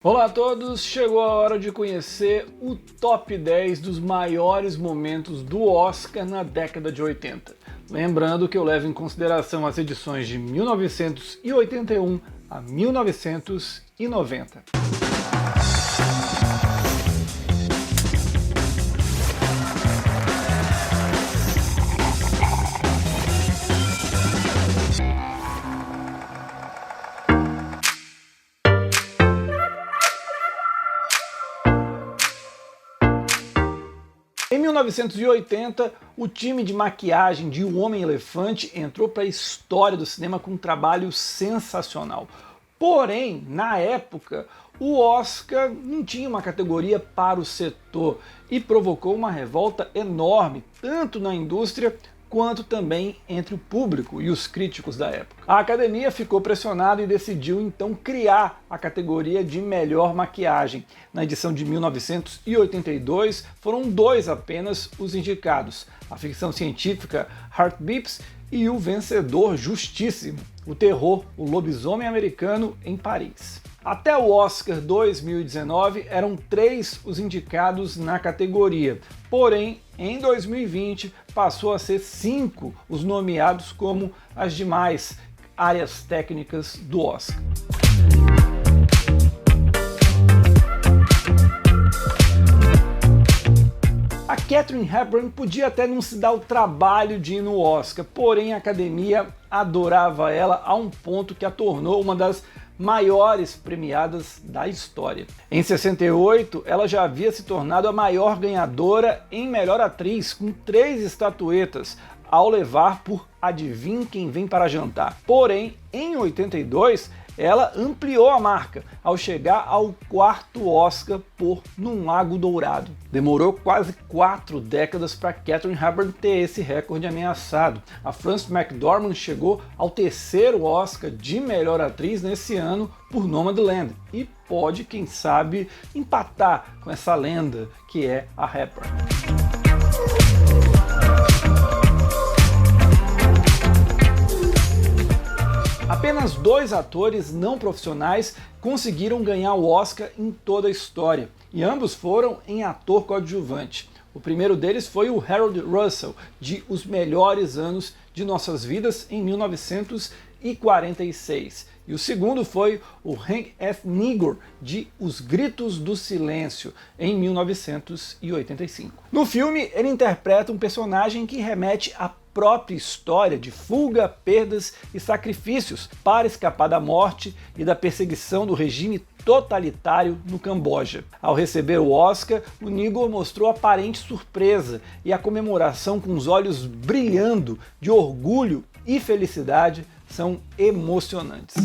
Olá a todos, chegou a hora de conhecer o top 10 dos maiores momentos do Oscar na década de 80. Lembrando que eu levo em consideração as edições de 1981 a 1990. Em 1980, o time de maquiagem de O Homem-Elefante entrou para a história do cinema com um trabalho sensacional. Porém, na época, o Oscar não tinha uma categoria para o setor e provocou uma revolta enorme, tanto na indústria quanto também entre o público e os críticos da época. A academia ficou pressionada e decidiu então criar a categoria de melhor maquiagem. Na edição de 1982 foram dois apenas os indicados, a ficção científica Heartbeats e o vencedor justíssimo, o terror O Lobisomem Americano em Paris. Até o Oscar 2019 eram 3 os indicados na categoria, porém em 2020 passou a ser 5 os nomeados como as demais áreas técnicas do Oscar. A Katharine Hepburn podia até não se dar o trabalho de ir no Oscar, porém a academia adorava ela a um ponto que a tornou uma das maiores premiadas da história. Em 68, ela já havia se tornado a maior ganhadora em melhor atriz, com 3 estatuetas, ao levar por Adivinhe Quem Vem para Jantar. Porém, em 82, ela ampliou a marca, ao chegar ao 4º Oscar por Num Lago Dourado. Demorou quase 4 décadas para Katharine Hepburn ter esse recorde ameaçado. A Frances McDormand chegou ao 3º Oscar de melhor atriz nesse ano por Nomadland e pode, quem sabe, empatar com essa lenda que é a Hepburn. Apenas 2 atores não profissionais conseguiram ganhar o Oscar em toda a história, e ambos foram em ator coadjuvante. O primeiro deles foi o Harold Russell, de Os Melhores Anos de Nossas Vidas, em 1946. E o segundo foi o Hank F. Nigor, de Os Gritos do Silêncio, em 1985. No filme, ele interpreta um personagem que remete à própria história de fuga, perdas e sacrifícios para escapar da morte e da perseguição do regime totalitário no Camboja. Ao receber o Oscar, o Nigor mostrou aparente surpresa e a comemoração com os olhos brilhando de orgulho e felicidade são emocionantes.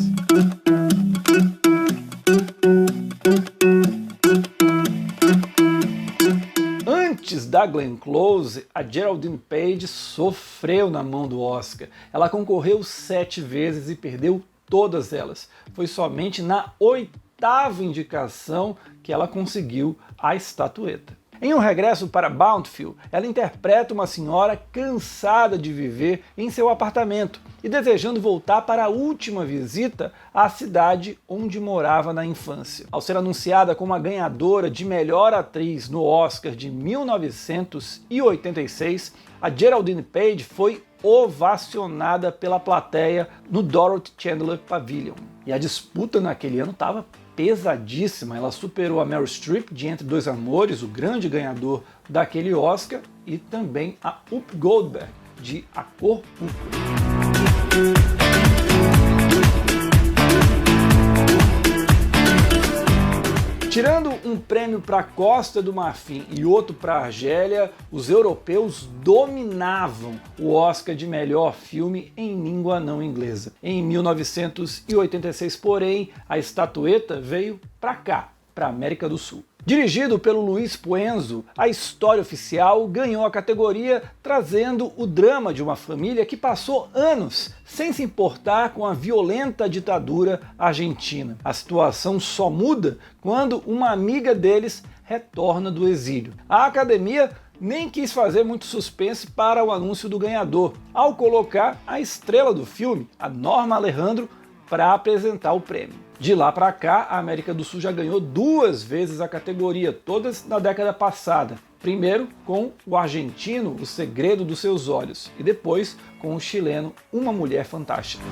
Antes da Glenn Close, a Geraldine Page sofreu na mão do Oscar. Ela concorreu 7 vezes e perdeu todas elas. Foi somente na 8ª indicação que ela conseguiu a estatueta. Em Um Regresso para Bountiful, ela interpreta uma senhora cansada de viver em seu apartamento e desejando voltar para a última visita à cidade onde morava na infância. Ao ser anunciada como a ganhadora de melhor atriz no Oscar de 1986, a Geraldine Page foi ovacionada pela plateia no Dorothy Chandler Pavilion. E a disputa naquele ano estava pesadíssima. Ela superou a Meryl Streep de Entre Dois Amores, o grande ganhador daquele Oscar, e também a Whoopi Goldberg de A Cor Púrpura. Tirando um prêmio para a Costa do Marfim e outro para a Argélia, os europeus dominavam o Oscar de melhor filme em língua não inglesa. Em 1986, porém, a estatueta veio para cá, para a América do Sul. Dirigido pelo Luis Puenzo, A História Oficial ganhou a categoria trazendo o drama de uma família que passou anos sem se importar com a violenta ditadura argentina. A situação só muda quando uma amiga deles retorna do exílio. A academia nem quis fazer muito suspense para o anúncio do ganhador, ao colocar a estrela do filme, a Norma Alejandro, para apresentar o prêmio. De lá para cá, a América do Sul já ganhou 2 vezes a categoria, todas na década passada. Primeiro com o argentino O Segredo dos Seus Olhos e depois com o chileno Uma Mulher Fantástica.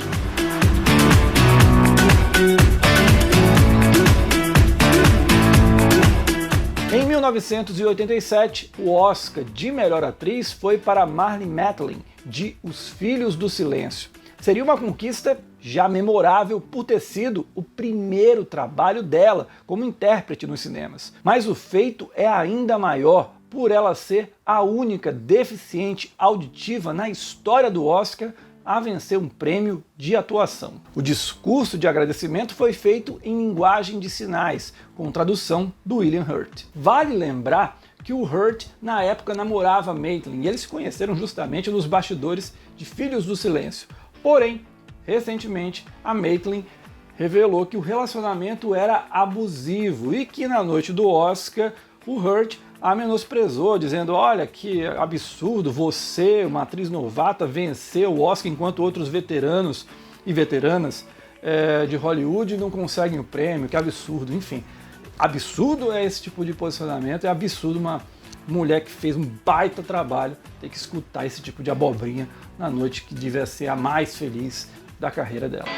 Em 1987, o Oscar de Melhor Atriz foi para Marlee Matlin, de Os Filhos do Silêncio. Seria uma conquista já memorável por ter sido o primeiro trabalho dela como intérprete nos cinemas. Mas o feito é ainda maior por ela ser a única deficiente auditiva na história do Oscar a vencer um prêmio de atuação. O discurso de agradecimento foi feito em linguagem de sinais, com tradução do William Hurt. Vale lembrar que o Hurt, na época, namorava Matlin e eles se conheceram justamente nos bastidores de Filhos do Silêncio. Porém, recentemente, a Matlin revelou que o relacionamento era abusivo e que na noite do Oscar, o Hurt a menosprezou, dizendo: olha que absurdo, você, uma atriz novata, venceu o Oscar enquanto outros veteranos e veteranas de Hollywood não conseguem o prêmio, que absurdo. Enfim, absurdo é esse tipo de posicionamento, é absurdo uma mulher que fez um baita trabalho ter que escutar esse tipo de abobrinha na noite que devia ser a mais feliz da carreira dela.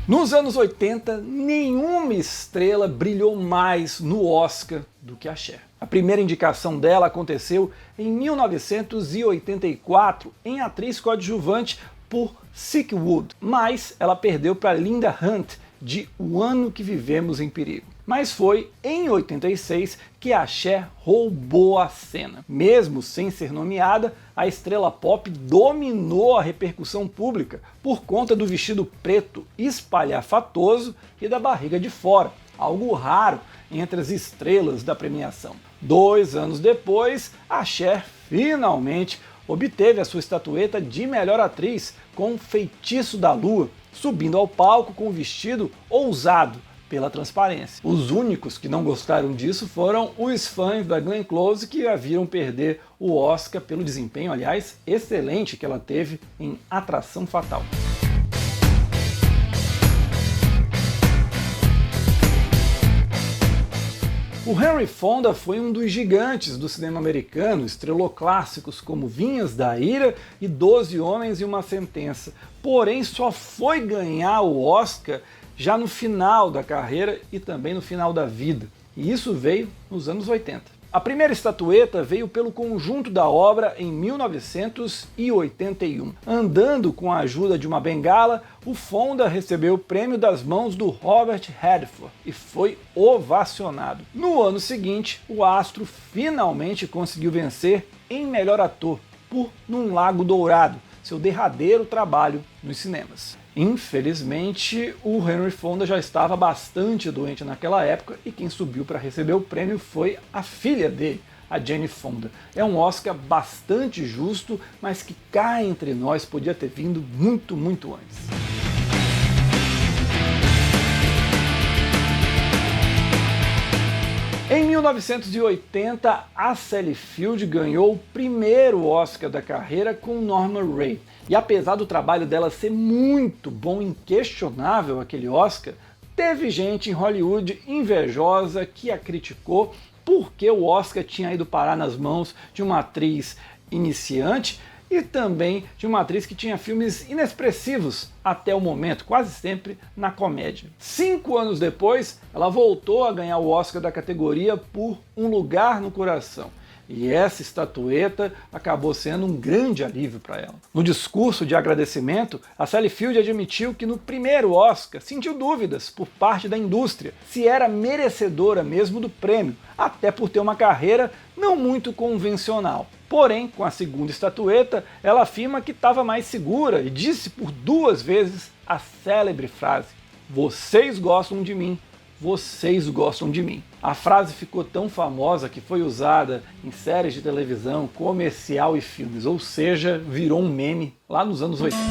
Nos anos 80, nenhuma estrela brilhou mais no Oscar do que a Cher. A primeira indicação dela aconteceu em 1984 em atriz coadjuvante por Silkwood, mas ela perdeu para Linda Hunt de O Ano que Vivemos em Perigo. Mas foi em 86 que a Cher roubou a cena. Mesmo sem ser nomeada, a estrela pop dominou a repercussão pública por conta do vestido preto espalhafatoso e da barriga de fora, algo raro entre as estrelas da premiação. 2 anos depois, a Cher finalmente obteve a sua estatueta de melhor atriz com Feitiço da Lua, subindo ao palco com um vestido ousado pela transparência. Os únicos que não gostaram disso foram os fãs da Glenn Close, que a viram perder o Oscar pelo desempenho, aliás, excelente que ela teve em Atração Fatal. O Henry Fonda foi um dos gigantes do cinema americano, estrelou clássicos como Vinhas da Ira e 12 Homens e uma Sentença, porém só foi ganhar o Oscar já no final da carreira e também no final da vida, e isso veio nos anos 80. A primeira estatueta veio pelo conjunto da obra em 1981. Andando com a ajuda de uma bengala, o Fonda recebeu o prêmio das mãos do Robert Redford e foi ovacionado. No ano seguinte, o astro finalmente conseguiu vencer em melhor ator por Num Lago Dourado, seu derradeiro trabalho nos cinemas. Infelizmente, o Henry Fonda já estava bastante doente naquela época e quem subiu para receber o prêmio foi a filha dele, a Jane Fonda. É um Oscar bastante justo, mas que cá entre nós podia ter vindo muito, muito antes. Em 1980, a Sally Field ganhou o primeiro Oscar da carreira com Norma Rae. E apesar do trabalho dela ser muito bom, inquestionável aquele Oscar, teve gente em Hollywood invejosa que a criticou porque o Oscar tinha ido parar nas mãos de uma atriz iniciante e também de uma atriz que tinha filmes inexpressivos até o momento, quase sempre na comédia. 5 anos depois, ela voltou a ganhar o Oscar da categoria por Um Lugar no Coração. E essa estatueta acabou sendo um grande alívio para ela. No discurso de agradecimento, a Sally Field admitiu que no primeiro Oscar sentiu dúvidas por parte da indústria se era merecedora mesmo do prêmio, até por ter uma carreira não muito convencional. Porém, com a segunda estatueta, ela afirma que estava mais segura e disse por 2 vezes a célebre frase: "Vocês gostam de mim, vocês gostam de mim". A frase ficou tão famosa que foi usada em séries de televisão, comercial e filmes, ou seja, virou um meme lá nos anos 80.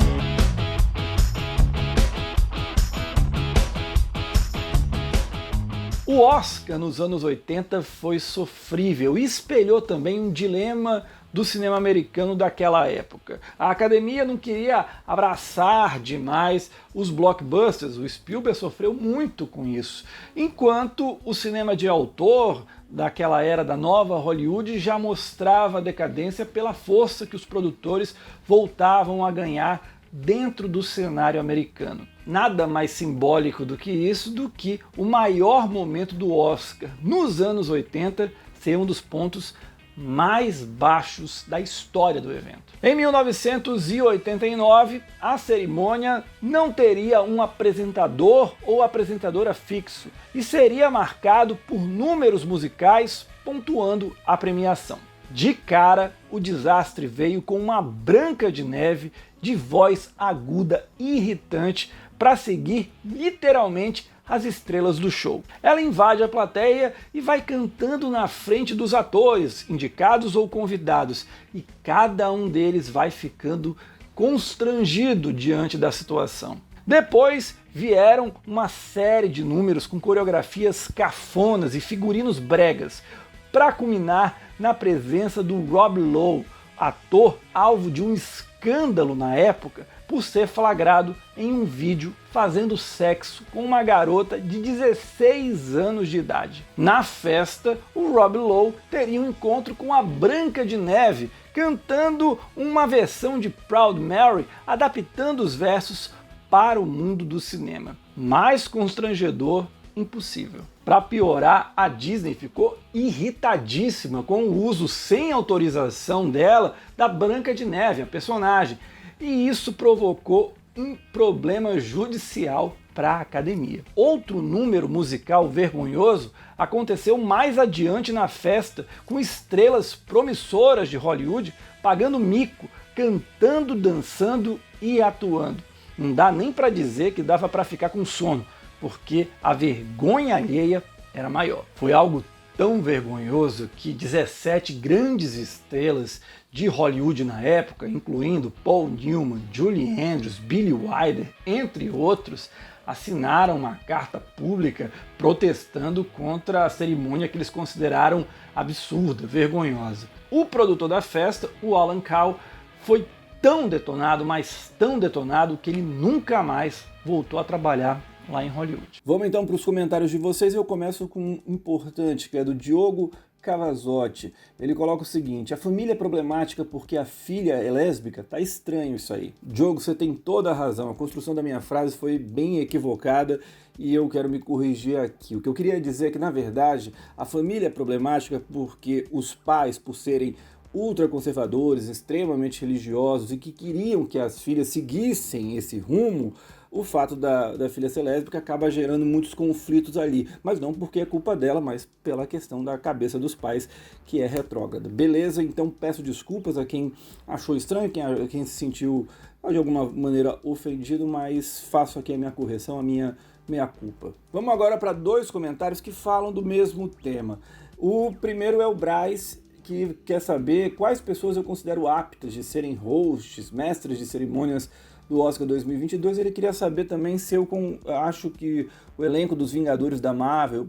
O Oscar nos anos 80 foi sofrível e espelhou também um dilema do cinema americano daquela época. A academia não queria abraçar demais os blockbusters, o Spielberg sofreu muito com isso, enquanto o cinema de autor daquela era da nova Hollywood já mostrava a decadência pela força que os produtores voltavam a ganhar dentro do cenário americano. Nada mais simbólico do que isso, do que o maior momento do Oscar nos anos 80 ser um dos pontos mais baixos da história do evento. Em 1989, a cerimônia não teria um apresentador ou apresentadora fixo e seria marcado por números musicais pontuando a premiação. De cara, o desastre veio com uma Branca de Neve de voz aguda e irritante para seguir literalmente as estrelas do show. Ela invade a plateia e vai cantando na frente dos atores, indicados ou convidados, e cada um deles vai ficando constrangido diante da situação. Depois vieram uma série de números com coreografias cafonas e figurinos bregas, para culminar na presença do Rob Lowe, ator alvo de um escândalo na época por ser flagrado em um vídeo fazendo sexo com uma garota de 16 anos de idade. Na festa, o Rob Lowe teria um encontro com a Branca de Neve, cantando uma versão de Proud Mary, adaptando os versos para o mundo do cinema. Mais constrangedor, impossível. Para piorar, a Disney ficou irritadíssima com o uso sem autorização dela da Branca de Neve, a personagem, e isso provocou um problema judicial para a academia. Outro número musical vergonhoso aconteceu mais adiante na festa, com estrelas promissoras de Hollywood pagando mico, cantando, dançando e atuando. Não dá nem para dizer que dava para ficar com sono, porque a vergonha alheia era maior. Foi algo tão vergonhoso que 17 grandes estrelas de Hollywood na época, incluindo Paul Newman, Julie Andrews, Billy Wilder, entre outros, assinaram uma carta pública protestando contra a cerimônia que eles consideraram absurda, vergonhosa. O produtor da festa, o Alan Kal, foi tão detonado, mas tão detonado, que ele nunca mais voltou a trabalhar lá em Hollywood. Vamos então para os comentários de vocês. Eu começo com um importante, que é do Diogo Cavazotti. Ele coloca o seguinte: a família é problemática porque a filha é lésbica? Tá estranho isso aí. Diogo, você tem toda a razão. A construção da minha frase foi bem equivocada e eu quero me corrigir aqui. O que eu queria dizer é que, na verdade, a família é problemática porque os pais, por serem ultraconservadores, extremamente religiosos e que queriam que as filhas seguissem esse rumo, o fato da filha ser lésbica acaba gerando muitos conflitos ali, mas não porque é culpa dela, mas pela questão da cabeça dos pais, que é retrógrada. Beleza? Então peço desculpas a quem achou estranho, quem se sentiu de alguma maneira ofendido, mas faço aqui a minha correção, a minha meia-culpa. Vamos agora para dois comentários que falam do mesmo tema. O primeiro é o Braz, que quer saber quais pessoas eu considero aptas de serem hosts, mestres de cerimônias do Oscar 2022, ele queria saber também se eu acho que o elenco dos Vingadores da Marvel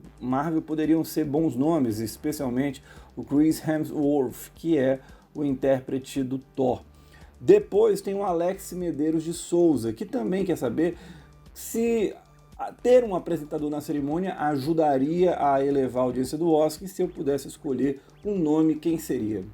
poderiam ser bons nomes, especialmente o Chris Hemsworth, que é o intérprete do Thor. Depois tem o Alex Medeiros de Souza, que também quer saber se ter um apresentador na cerimônia ajudaria a elevar a audiência do Oscar, e se eu pudesse escolher um nome, quem seria?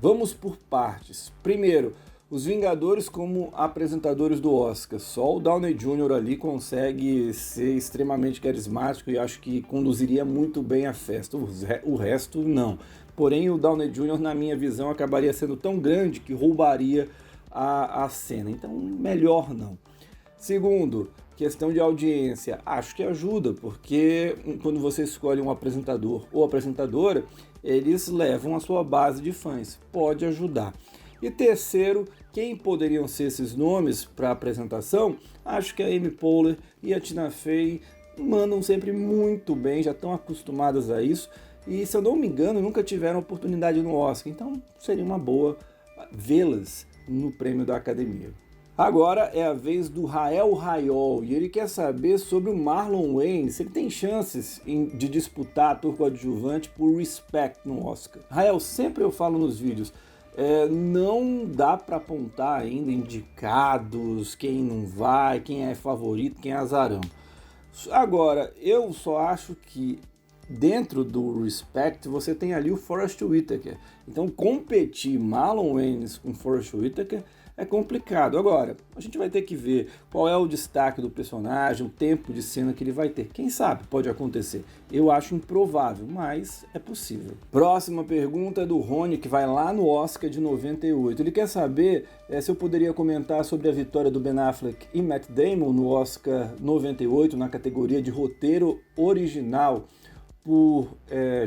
Vamos por partes. Primeiro, os Vingadores como apresentadores do Oscar. Só o Downey Jr. ali consegue ser extremamente carismático e acho que conduziria muito bem a festa. O resto, não. Porém, o Downey Jr., na minha visão, acabaria sendo tão grande que roubaria a cena. Então, melhor não. Segundo, questão de audiência. Acho que ajuda, porque quando você escolhe um apresentador ou apresentadora, eles levam a sua base de fãs. Pode ajudar. E terceiro, quem poderiam ser esses nomes para a apresentação? Acho que a Amy Poehler e a Tina Fey mandam sempre muito bem, já estão acostumadas a isso. E, se eu não me engano, nunca tiveram oportunidade no Oscar. Então, seria uma boa vê-las no prêmio da Academia. Agora é a vez do Rael Raiol, e ele quer saber sobre o Marlon Wayans, se ele tem chances de disputar ator coadjuvante por Respect no Oscar. Rael, sempre eu falo nos vídeos, não dá para apontar ainda indicados, quem não vai, quem é favorito, quem é azarão. Agora, eu só acho que dentro do Respect você tem ali o Forest Whitaker. Então competir Marlon Wayans com Forest Whitaker é complicado. Agora, a gente vai ter que ver qual é o destaque do personagem, o tempo de cena que ele vai ter. Quem sabe pode acontecer. Eu acho improvável, mas é possível. Próxima pergunta é do Rony, que vai lá no Oscar de 98. Ele quer saber se eu poderia comentar sobre a vitória do Ben Affleck e Matt Damon no Oscar 98, na categoria de roteiro original, por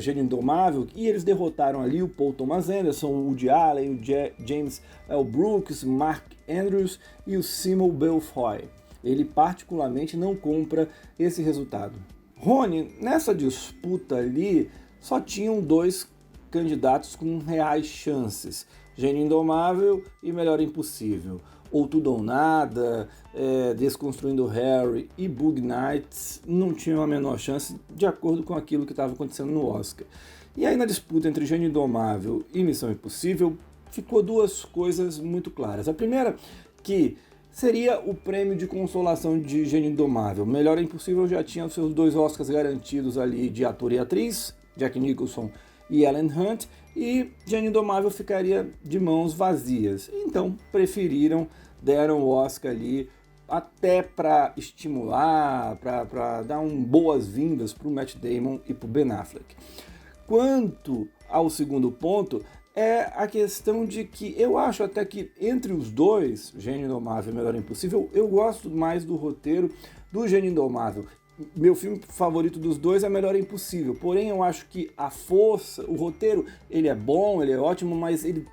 Gênio Indomável, e eles derrotaram ali o Paul Thomas Anderson, o Woody Allen, o James L. Brooks, Mark Andrews e o Simon Belfoy. Ele particularmente não compra esse resultado. Rony, nessa disputa ali, só tinham dois candidatos com reais chances, Gênio Indomável e Melhor Impossível. Ou Tudo ou Nada, Desconstruindo Harry e Bug Nights não tinham a menor chance, de acordo com aquilo que estava acontecendo no Oscar. E aí na disputa entre Gênio Indomável e Missão Impossível, ficou duas coisas muito claras. A primeira, que seria o prêmio de consolação de Gênio Indomável. Melhor Impossível já tinha os seus dois Oscars garantidos ali de ator e atriz, Jack Nicholson e Ellen Hunt, e Gênio Indomável ficaria de mãos vazias. Então deram o Oscar ali até para estimular, para dar boas-vindas para o Matt Damon e para o Ben Affleck. Quanto ao segundo ponto, é a questão de que eu acho até que entre os dois, Gênio Indomável e Melhor Impossível, eu gosto mais do roteiro do Gênio Indomável. Meu filme favorito dos dois é Melhor Impossível, porém eu acho que a força, o roteiro, ele é bom, ele é ótimo, mas ele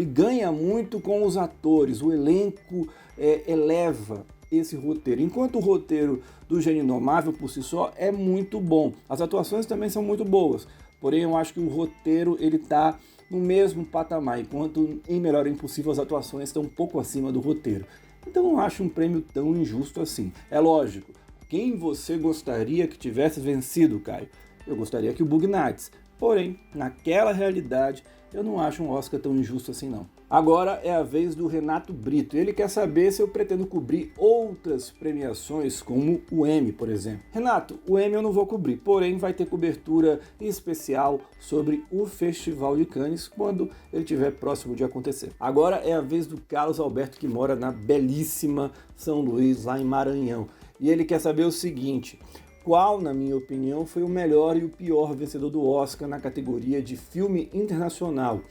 ganha muito com os atores, o elenco eleva esse roteiro, enquanto o roteiro do Gênio Indomável por si só é muito bom, as atuações também são muito boas, porém eu acho que o roteiro ele está no mesmo patamar, enquanto em Melhor Impossível as atuações estão um pouco acima do roteiro, então não acho um prêmio tão injusto assim, é lógico. Quem você gostaria que tivesse vencido, Caio? Eu gostaria que o Bug Nights. Porém, naquela realidade, eu não acho um Oscar tão injusto assim não. Agora é a vez do Renato Brito. Ele quer saber se eu pretendo cobrir outras premiações, como o Emmy, por exemplo. Renato, o Emmy eu não vou cobrir, porém vai ter cobertura especial sobre o Festival de Cannes quando ele estiver próximo de acontecer. Agora é a vez do Carlos Alberto, que mora na belíssima São Luís, lá em Maranhão. E ele quer saber o seguinte: qual, na minha opinião, foi o melhor e o pior vencedor do Oscar na categoria de filme internacional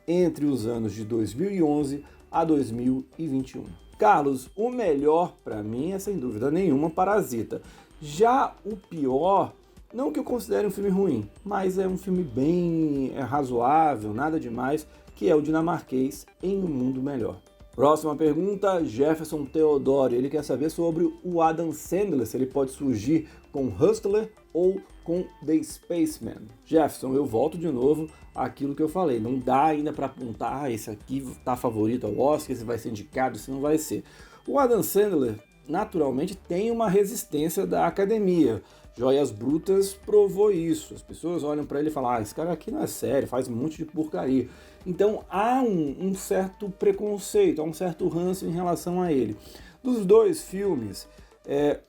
entre os anos de 2011 a 2021? Carlos, o melhor para mim é sem dúvida nenhuma Parasita. Já o pior, não que eu considere um filme ruim, mas é um filme bem razoável, nada demais, que é o dinamarquês Em um Mundo Melhor. Próxima pergunta, Jefferson Teodoro. Ele quer saber sobre o Adam Sandler, se ele pode surgir com Hustler ou com The Spaceman. Jefferson, eu volto de novo àquilo que eu falei. Não dá ainda para apontar, esse aqui tá favorito ao Oscar, esse vai ser indicado, esse não vai ser. O Adam Sandler, naturalmente, tem uma resistência da academia. Joias Brutas provou isso. As pessoas olham para ele e falam: esse cara aqui não é sério, faz um monte de porcaria. Então há um certo preconceito, há um certo ranço em relação a ele. Dos dois filmes,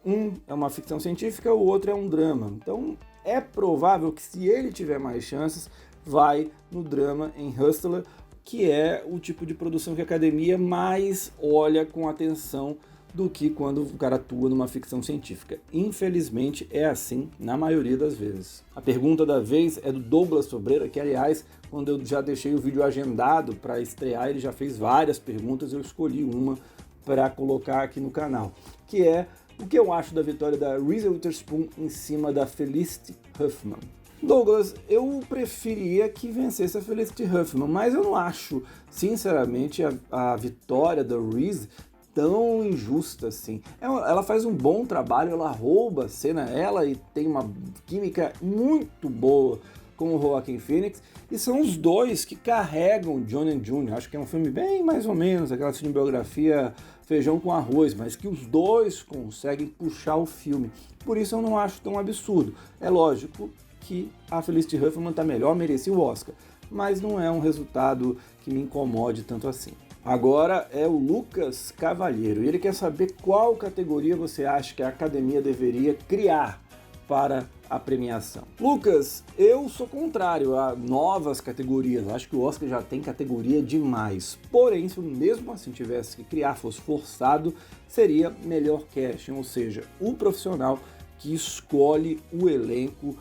um é uma ficção científica, o outro é um drama. Então é provável que, se ele tiver mais chances, vai no drama, em Hustler, que é o tipo de produção que a academia mais olha com atenção do que quando o cara atua numa ficção científica. Infelizmente é assim na maioria das vezes. A pergunta da vez é do Douglas Sobreira, que aliás, quando eu já deixei o vídeo agendado para estrear, ele já fez várias perguntas, eu escolhi uma para colocar aqui no canal, que é: o que eu acho da vitória da Reese Witherspoon em cima da Felicity Huffman? Douglas, eu preferia que vencesse a Felicity Huffman, mas eu não acho, sinceramente, a vitória da Reese tão injusta assim. Ela faz um bom trabalho, ela rouba a cena, ela e tem uma química muito boa com o Joaquin Phoenix, e são os dois que carregam John and June. Acho que é um filme bem mais ou menos, aquela cinebiografia feijão com arroz, mas que os dois conseguem puxar o filme. Por isso eu não acho tão absurdo. É lógico que a Felicity Huffman tá melhor, merecia o Oscar. mas não é um resultado que me incomode tanto assim. Agora é o Lucas Cavalheiro e ele quer saber qual categoria você acha que a academia deveria criar para a premiação. Lucas, eu sou contrário a novas categorias, acho que o Oscar já tem categoria demais. Porém, se eu mesmo assim tivesse que criar, fosse forçado, seria melhor casting, ou seja, o profissional que escolhe o elenco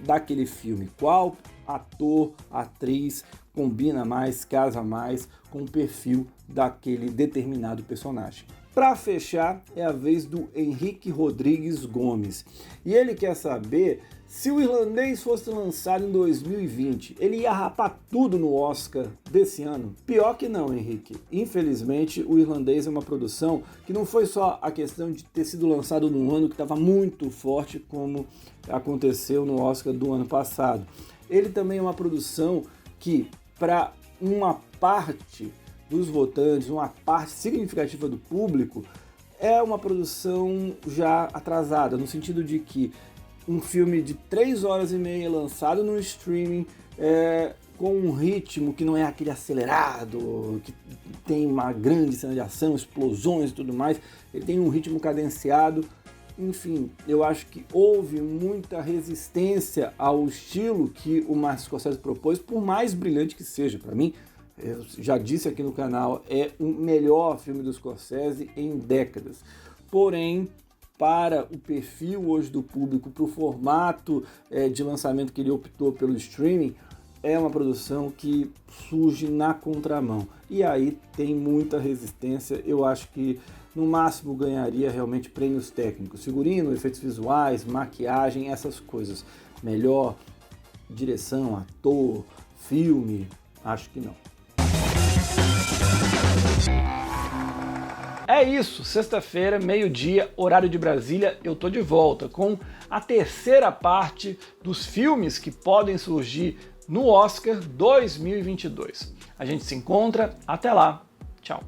daquele filme. Qual ator, atriz combina mais, casa mais com o perfil daquele determinado personagem. Para fechar, é a vez do Henrique Rodrigues Gomes. E ele quer saber se o Irlandês fosse lançado em 2020, ele ia rapar tudo no Oscar desse ano? Pior que não, Henrique. Infelizmente, o Irlandês é uma produção que não foi só a questão de ter sido lançado num ano que estava muito forte, como aconteceu no Oscar do ano passado. Ele também é uma produção que, para uma parte dos votantes, uma parte significativa do público, é uma produção já atrasada, no sentido de que um filme de 3 horas e meia lançado no streaming, com um ritmo que não é aquele acelerado, que tem uma grande cena de ação, explosões e tudo mais, ele tem um ritmo cadenciado. Enfim, eu acho que houve muita resistência ao estilo que o Martin Scorsese propôs, por mais brilhante que seja. Para mim, eu já disse aqui no canal, é o melhor filme do Scorsese em décadas. Porém, para o perfil hoje do público, para o formato de lançamento que ele optou pelo streaming, é uma produção que surge na contramão. E aí tem muita resistência. Eu acho que no máximo ganharia realmente prêmios técnicos. Figurino, efeitos visuais, maquiagem, essas coisas. Melhor direção, ator, filme, acho que não. É isso, sexta-feira, meio-dia, horário de Brasília, eu tô de volta com a terceira parte dos filmes que podem surgir no Oscar 2022. A gente se encontra, até lá, tchau!